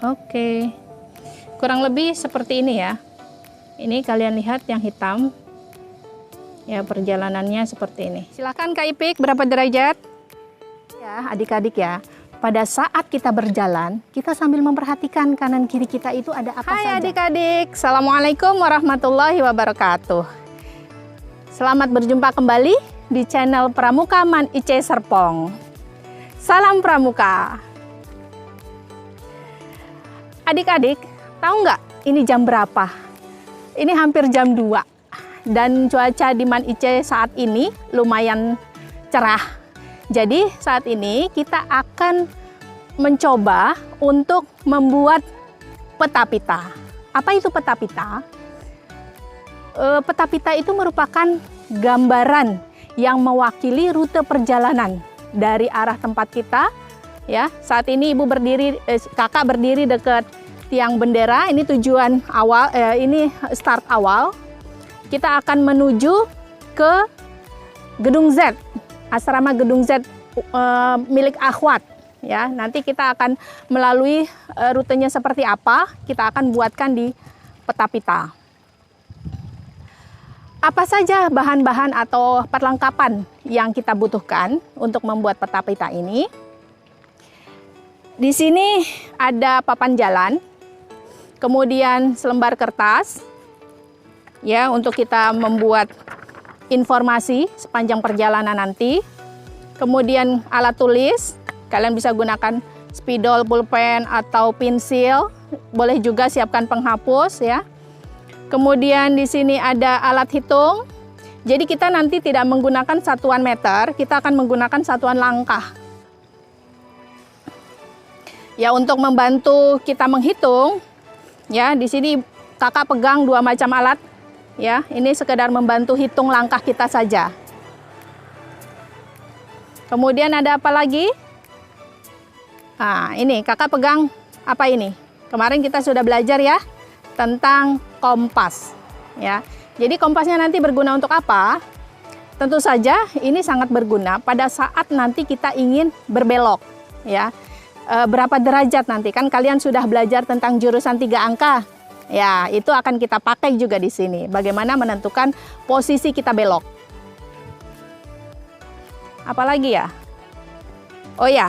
Oke. Kurang lebih seperti ini ya. Ini kalian lihat yang hitam. Ya, perjalanannya seperti ini. Silakan Kak Ipik, berapa derajat? Ya, adik-adik ya. Pada saat kita berjalan, kita sambil memperhatikan kanan kiri kita itu ada apa saja. Hai adik-adik, Assalamualaikum warahmatullahi wabarakatuh. Selamat berjumpa kembali di channel Pramuka Man IC Serpong. Salam Pramuka. Adik-adik, tahu nggak ini jam berapa? Ini hampir jam 2. Dan cuaca di Man IC saat ini lumayan cerah. Jadi saat ini kita akan mencoba untuk membuat peta pita. Apa itu peta pita? Peta pita itu merupakan gambaran yang mewakili rute perjalanan dari arah tempat kita. Ya, saat ini kakak berdiri dekat tiang bendera. Ini tujuan awal, ini start awal. Kita akan menuju ke Gedung Z, asrama Gedung Z milik Akhwat. Ya, nanti kita akan melalui rutenya seperti apa, kita akan buatkan di peta pita. Apa saja bahan-bahan atau perlengkapan yang kita butuhkan untuk membuat peta pita ini? Di sini ada papan jalan, kemudian selembar kertas, ya, untuk kita membuat informasi sepanjang perjalanan nanti. Kemudian alat tulis, kalian bisa gunakan spidol, pulpen, atau pensil. Boleh juga siapkan penghapus ya. Kemudian di sini ada alat hitung. Jadi kita nanti tidak menggunakan satuan meter, kita akan menggunakan satuan langkah. Ya, untuk membantu kita menghitung, ya, di sini kakak pegang 2 macam alat. Ya, ini sekedar membantu hitung langkah kita saja. Kemudian ada apa lagi? Nah, ini kakak pegang apa ini? Kemarin kita sudah belajar ya tentang kompas. Ya, jadi kompasnya nanti berguna untuk apa? Tentu saja ini sangat berguna pada saat nanti kita ingin berbelok. Ya, berapa derajat nanti? Kan kalian sudah belajar tentang jurusan 3 angka. Ya, itu akan kita pakai juga di sini. Bagaimana menentukan posisi kita belok. Apalagi ya? Oh ya,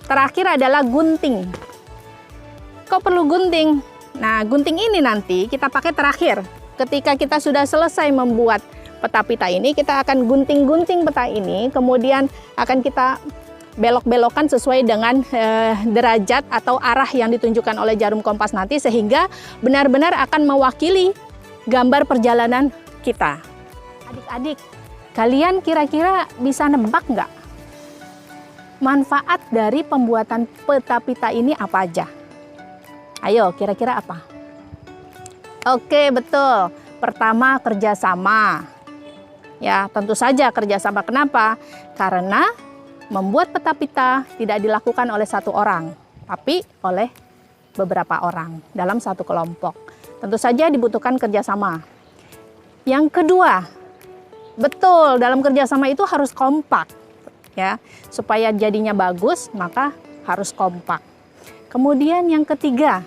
terakhir adalah gunting. Kok perlu gunting? Nah, gunting ini nanti kita pakai terakhir. Ketika kita sudah selesai membuat peta pita ini, kita akan gunting-gunting peta ini, kemudian akan kita belok-belokkan sesuai dengan derajat atau arah yang ditunjukkan oleh jarum kompas nanti, sehingga benar-benar akan mewakili gambar perjalanan kita. Adik-adik, kalian kira-kira bisa nebak nggak manfaat dari pembuatan peta pita ini apa aja? Ayo, kira-kira apa? Oke, betul. Pertama, kerjasama. Ya, tentu saja kerjasama. Kenapa? Karena membuat peta pita tidak dilakukan oleh satu orang, tapi oleh beberapa orang dalam satu kelompok. Tentu saja dibutuhkan kerjasama. Yang kedua, betul, dalam kerjasama itu harus kompak. Ya, supaya jadinya bagus, maka harus kompak. Kemudian yang ketiga,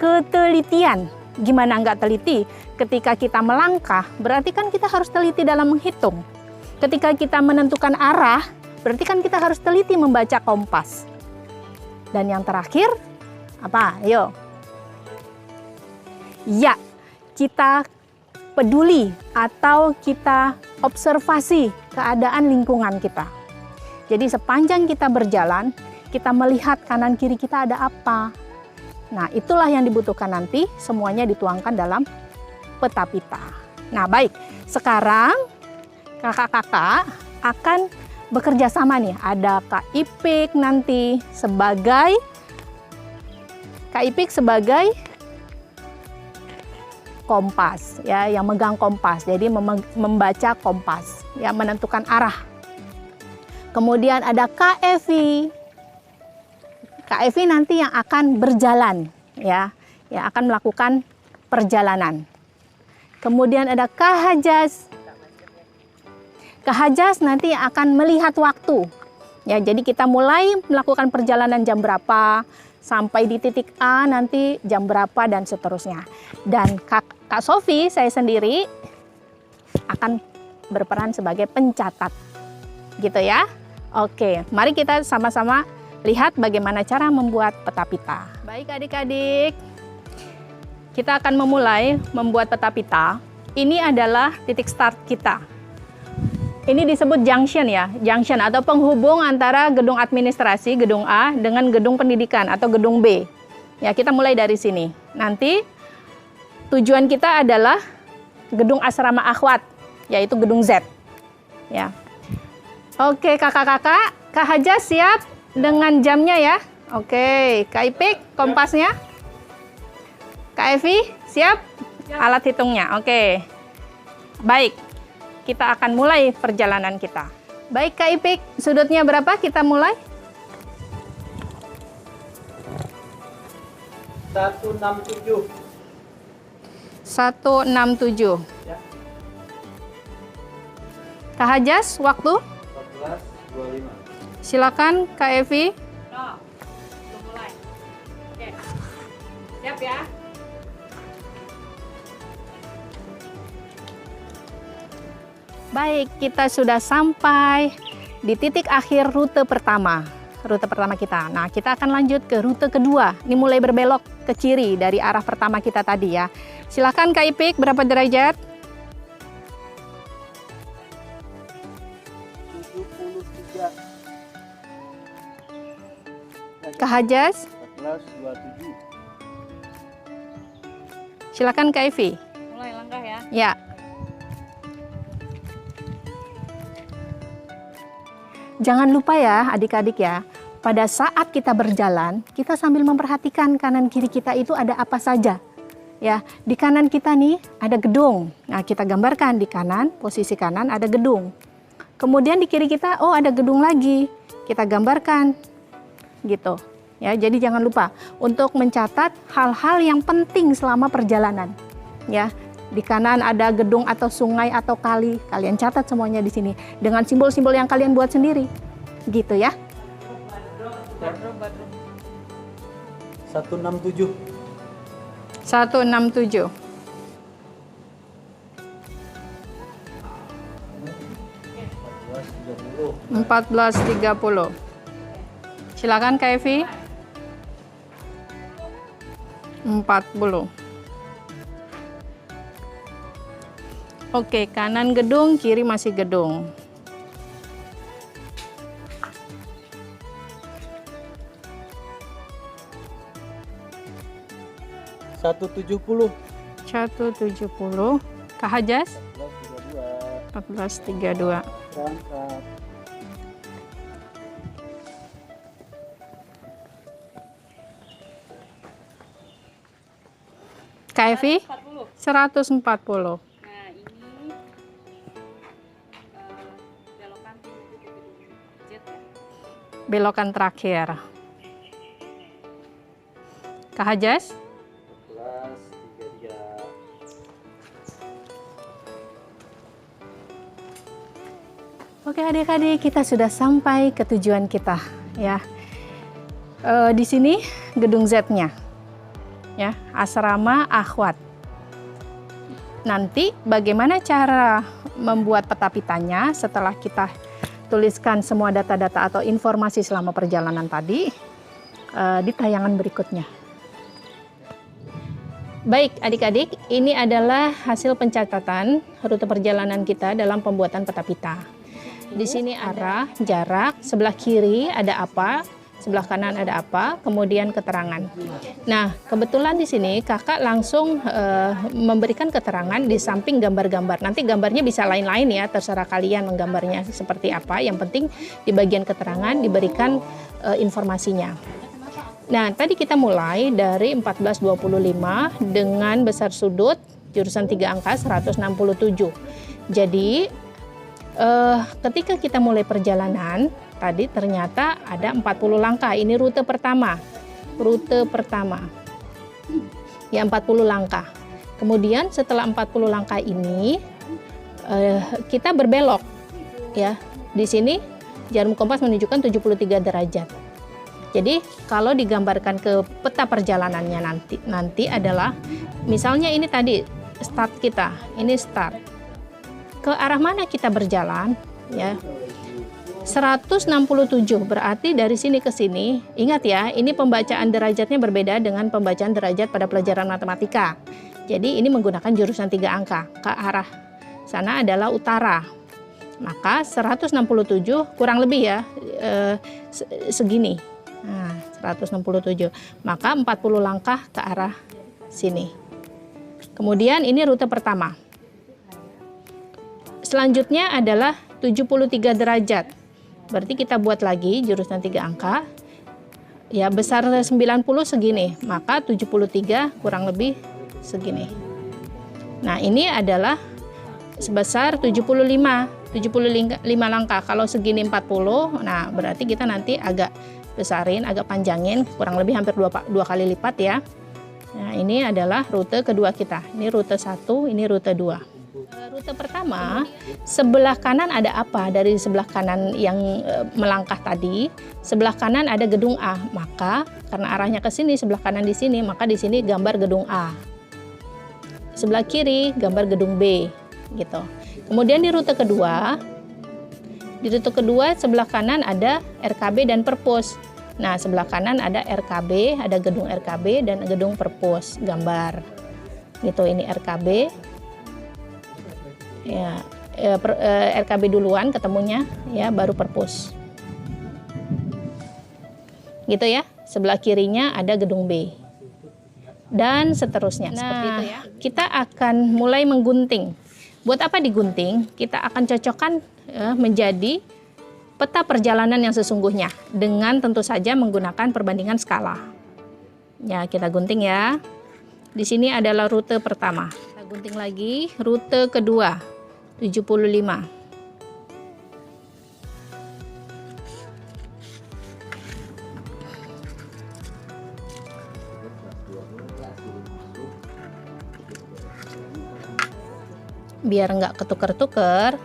ketelitian. Gimana nggak teliti? Ketika kita melangkah, berarti kan kita harus teliti dalam menghitung. Ketika kita menentukan arah, berarti kan kita harus teliti membaca kompas. Dan yang terakhir, apa? Ayo. Ya, kita peduli atau kita observasi keadaan lingkungan kita. Jadi sepanjang kita berjalan, kita melihat kanan kiri kita ada apa. Nah, itulah yang dibutuhkan nanti, semuanya dituangkan dalam peta pita. Nah, baik. Sekarang kakak-kakak akan bekerja sama nih. Ada Kak Ipik nanti sebagai kompas ya, yang megang kompas. Jadi membaca kompas, ya, menentukan arah. Kemudian ada Kak Evi. Kak Evi nanti yang akan berjalan, ya, yang akan melakukan perjalanan. Kemudian ada Kak Hajas. Kak Hajas nanti yang akan melihat waktu, Ya, jadi kita mulai melakukan perjalanan jam berapa, sampai di titik A nanti jam berapa dan seterusnya. Dan Kak Sofi, saya sendiri akan berperan sebagai pencatat. Gitu ya. Oke, mari kita sama-sama lihat bagaimana cara membuat peta pita. Baik adik-adik, kita akan memulai membuat peta pita. Ini adalah titik start kita. Ini disebut junction ya, junction atau penghubung antara gedung administrasi, gedung A, dengan gedung pendidikan atau gedung B. Ya, kita mulai dari sini. Nanti tujuan kita adalah gedung asrama akhwat, yaitu gedung Z. Ya. Oke, kakak-kakak, Kak Haja siap dengan jamnya ya? Oke, Kak Ipik, kompasnya? Kak Evi, siap? Alat hitungnya, oke. Baik. Kita akan mulai perjalanan kita. Baik Kak Ipik, sudutnya berapa? Kita mulai. 167. 167. Ya. Kak Hajas, waktu? 14.25. Silakan Kak Evi. Belum mulai. Oke. Siap ya? Baik, kita sudah sampai di titik akhir rute pertama. Rute pertama kita. Nah, kita akan lanjut ke rute kedua. Ini mulai berbelok ke kiri dari arah pertama kita tadi ya. Silakan Kak Ipik, berapa derajat? 73. Kak Hajas. 14.27. Silakan Kak Evi. Mulai langkah ya. Ya. Jangan lupa ya adik-adik ya, pada saat kita berjalan, kita sambil memperhatikan kanan kiri kita itu ada apa saja. Ya, di kanan kita nih ada gedung. Nah, kita gambarkan di kanan, posisi kanan ada gedung. Kemudian di kiri kita, oh ada gedung lagi. Kita gambarkan gitu. Ya, jadi jangan lupa untuk mencatat hal-hal yang penting selama perjalanan. Ya. Di kanan ada gedung atau sungai atau kali, kalian catat semuanya di sini dengan simbol-simbol yang kalian buat sendiri, gitu ya. 167. 167. 14.30. Silakan Kak Evi. 40. Oke, kanan gedung, kiri masih gedung. Satu 170. 170. Kak Hajas? 14.32. 14.32. Berangkat. Kak Evi? 40. 140. Nah, ini belokan menuju ke gedung Z ya. Belokan terakhir. Kak Hajas? 14.33. Oke adik-adik, kita sudah sampai ke tujuan kita ya. Di sini gedung Z-nya, ya, asrama akhwat. Nanti bagaimana cara membuat peta pitanya setelah kita tuliskan semua data-data atau informasi selama perjalanan tadi di tayangan berikutnya. Baik adik-adik, ini adalah hasil pencatatan rute perjalanan kita dalam pembuatan peta pita. Di sini arah, jarak, sebelah kiri ada apa, sebelah kanan ada apa, kemudian keterangan. Nah, kebetulan di sini kakak langsung memberikan keterangan di samping gambar-gambar. Nanti gambarnya bisa lain-lain ya, terserah kalian menggambarnya seperti apa. Yang penting di bagian keterangan diberikan informasinya. Nah, tadi kita mulai dari 1425 dengan besar sudut jurusan 3 angka 167. Jadi ketika kita mulai perjalanan tadi ternyata ada 40 langkah. Ini rute pertama. Rute pertama. Ya 40 langkah. Kemudian setelah 40 langkah ini kita berbelok ya. Di sini jarum kompas menunjukkan 73 derajat. Jadi kalau digambarkan ke peta perjalanannya nanti adalah, misalnya ini tadi start kita, ini start. Ke arah mana kita berjalan? Ya, 167 berarti dari sini ke sini. Ingat ya, ini pembacaan derajatnya berbeda dengan pembacaan derajat pada pelajaran matematika. Jadi ini menggunakan jurusan 3 angka. Ke arah sana adalah utara. Maka 167 kurang lebih ya segini. Nah, 167. Maka 40 langkah ke arah sini. Kemudian ini rute pertama. Selanjutnya adalah 73 derajat. Berarti kita buat lagi jurusan 3 angka. Ya, besar 90 segini, maka 73 kurang lebih segini. Nah, ini adalah sebesar 75 langkah. Kalau segini 40, nah berarti kita nanti agak besarin, agak panjangin, kurang lebih hampir dua kali lipat ya. Nah, ini adalah rute kedua kita. Ini rute 1, ini rute 2. Rute pertama, sebelah kanan ada apa? Dari sebelah kanan yang melangkah tadi, sebelah kanan ada gedung A. Maka karena arahnya ke sini, sebelah kanan di sini, maka di sini gambar gedung A. Sebelah kiri gambar gedung B, gitu. Kemudian di rute kedua, sebelah kanan ada RKB dan Perpus. Nah, sebelah kanan ada RKB, ada gedung RKB dan gedung Perpus, gambar. Gitu, ini RKB. Ya, RKB duluan ketemunya, ya, baru Perpus. Gitu ya. Sebelah kirinya ada gedung B. Dan seterusnya. Nah, seperti itu ya. Kita akan mulai menggunting. Buat apa digunting? Kita akan cocokkan menjadi peta perjalanan yang sesungguhnya dengan tentu saja menggunakan perbandingan skala. Ya, kita gunting ya. Di sini adalah rute pertama. Kita gunting lagi rute kedua, 75. Biar nggak ketuker-tuker,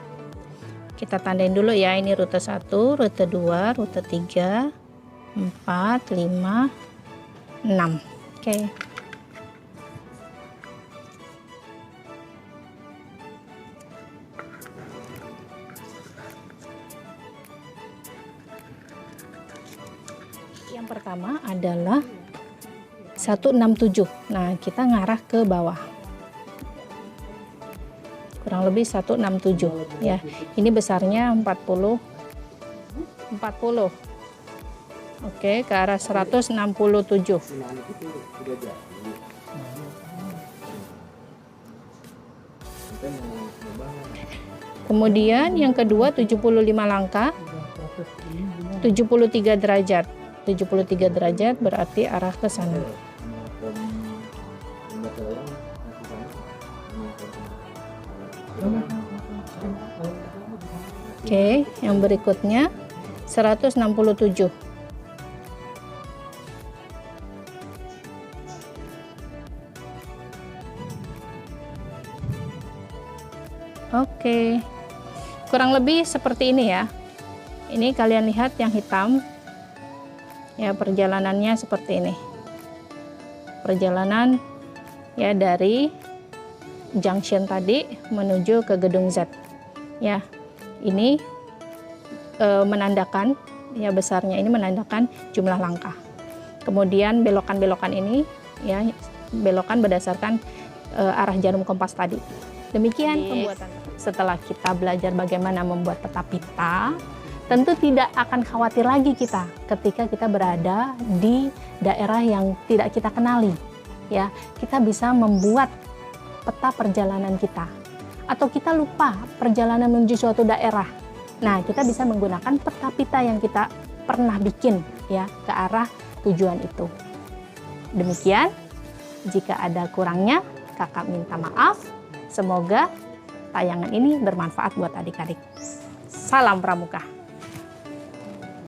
kita tandain dulu ya, ini rute 1, rute 2, rute 3, 4, 5, 6. Oke. Yang pertama adalah 167. Nah, kita ngarah ke bawah. Kurang lebih 167 ya. Ini besarnya 40. Oke, ke arah 167. Kemudian yang kedua 75 langkah. 73 derajat. 73 derajat berarti arah ke sana. Oke, yang berikutnya 167. Oke. Kurang lebih seperti ini ya. Ini kalian lihat yang hitam. Ya, perjalanannya seperti ini. Perjalanan ya dari junction tadi menuju ke gedung Z. Ya, ini menandakan ya, besarnya ini menandakan jumlah langkah. Kemudian belokan-belokan ini ya, belokan berdasarkan arah jarum kompas tadi. Demikian pembuatan. Setelah kita belajar bagaimana membuat peta-pita, tentu tidak akan khawatir lagi kita ketika kita berada di daerah yang tidak kita kenali. Ya, kita bisa membuat peta perjalanan kita, atau kita lupa perjalanan menuju suatu daerah. Nah, kita bisa menggunakan peta-pita yang kita pernah bikin ya ke arah tujuan itu. Demikian, jika ada kurangnya, kakak minta maaf. Semoga tayangan ini bermanfaat buat adik-adik. Salam Pramuka.